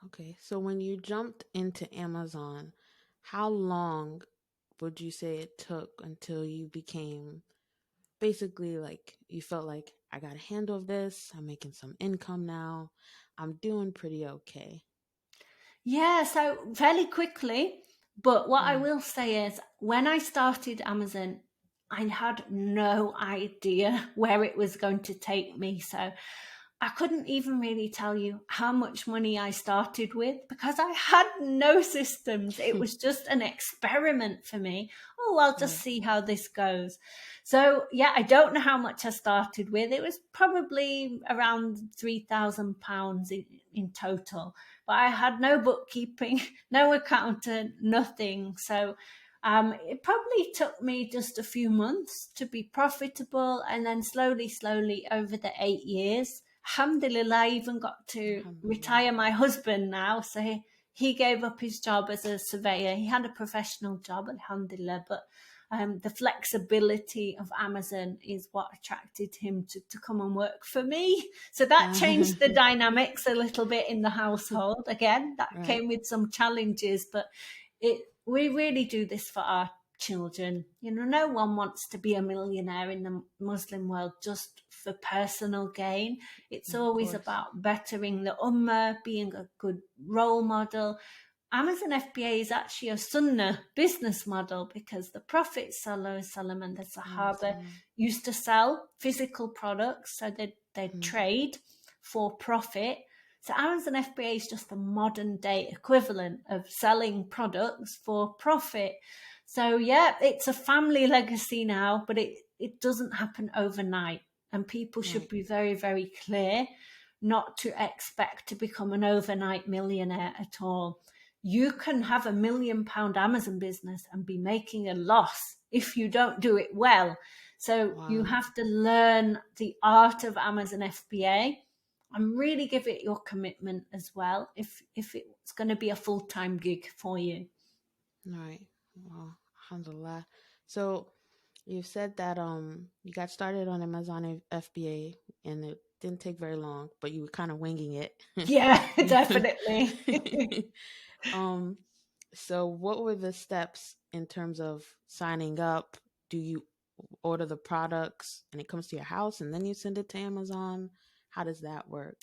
Okay. So when you jumped into Amazon, how long would you say it took until you became basically like you felt like I got a handle of this, I'm making some income now, I'm doing pretty okay? Yeah, so fairly quickly. But what I Mm. will say is, when I started Amazon, I had no idea where it was going to take me. So I couldn't even really tell you how much money I started with because I had no systems. It was just an experiment for me. Oh, I'll just Right. see how this goes. So, yeah, I don't know how much I started with. It was probably around £3,000 in total, but I had no bookkeeping, no accountant, nothing. So, it probably took me just a few months to be profitable, and then slowly over the 8 years, alhamdulillah, I even got to Alhamdulillah. retire my husband now. So he gave up his job as a surveyor. He had a professional job, alhamdulillah, but the flexibility of Amazon is what attracted him to come and work for me. So that changed the dynamics a little bit in the household. Again, that Right. came with some challenges, but we really do this for our children. You know, no one wants to be a millionaire in the Muslim world just for personal gain. It's Of always course. about bettering the ummah, being a good role model. Amazon FBA is actually a Sunnah business model because the Prophet ﷺ and the Sahaba used to sell physical products, so they'd Mm. trade for profit. So Amazon FBA is just the modern day equivalent of selling products for profit. So yeah, it's a family legacy now, but it doesn't happen overnight. And people should Right. be very, very clear not to expect to become an overnight millionaire at all. You can have £1 million Amazon business and be making a loss if you don't do it well. So you Wow. have to learn the art of Amazon FBA and really give it your commitment as well if it's going to be a full-time gig for you. Right. Wow. Alhamdulillah. So you said that you got started on Amazon FBA and it didn't take very long, but you were kind of winging it. Yeah, You- definitely. um so what were the steps in terms of signing up? Do you order the products and it comes to your house and then you send it to Amazon? How does that work?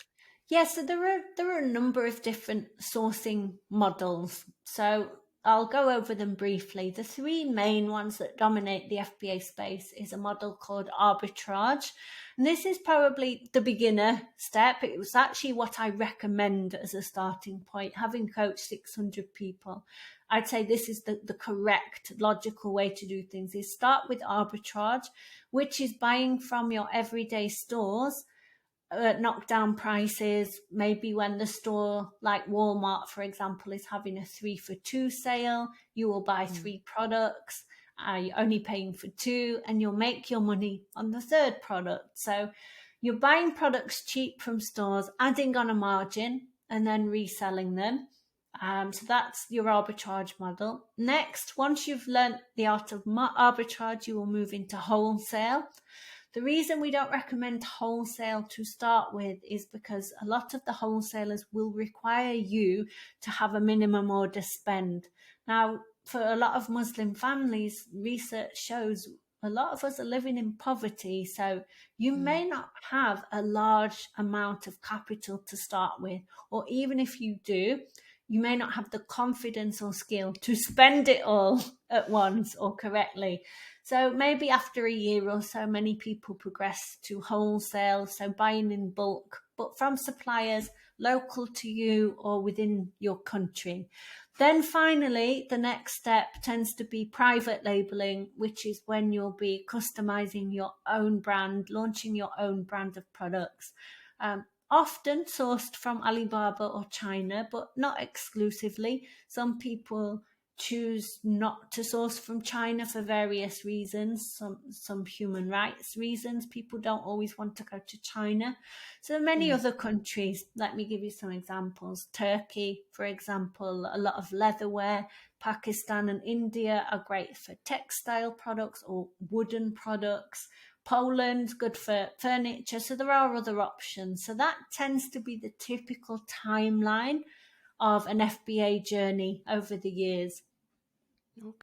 Yeah, so there are a number of different sourcing models. So I'll go over them briefly. The three main ones that dominate the FBA space is a model called arbitrage. And this is probably the beginner step. It was actually what I recommend as a starting point. Having coached 600 people, I'd say this is the correct logical way to do things is start with arbitrage, which is buying from your everyday stores knock down prices. Maybe when the store, like Walmart, for example, is having a 3 for 2 sale, you will buy Mm. 3 products. You're only paying for two, and you'll make your money on the third product. So you're buying products cheap from stores, adding on a margin, and then reselling them. So that's your arbitrage model. Next, once you've learnt the art of arbitrage, you will move into wholesale. The reason we don't recommend wholesale to start with is because a lot of the wholesalers will require you to have a minimum order spend. Now, for a lot of Muslim families, research shows a lot of us are living in poverty. So you Mm. may not have a large amount of capital to start with, or even if you do, you may not have the confidence or skill to spend it all at once or correctly. So maybe after a year or so, many people progress to wholesale, so buying in bulk, but from suppliers local to you or within your country. Then finally, the next step tends to be private labeling, which is when you'll be customizing your own brand, launching your own brand of products. Often sourced from Alibaba or China, but not exclusively. Some people choose not to source from China for various reasons, some human rights reasons. People don't always want to go to China. So many Mm. other countries, let me give you some examples. Turkey, for example, a lot of leatherware. Pakistan and India are great for textile products or wooden products. Poland, good for furniture. So there are other options. So that tends to be the typical timeline of an FBA journey over the years. Okay.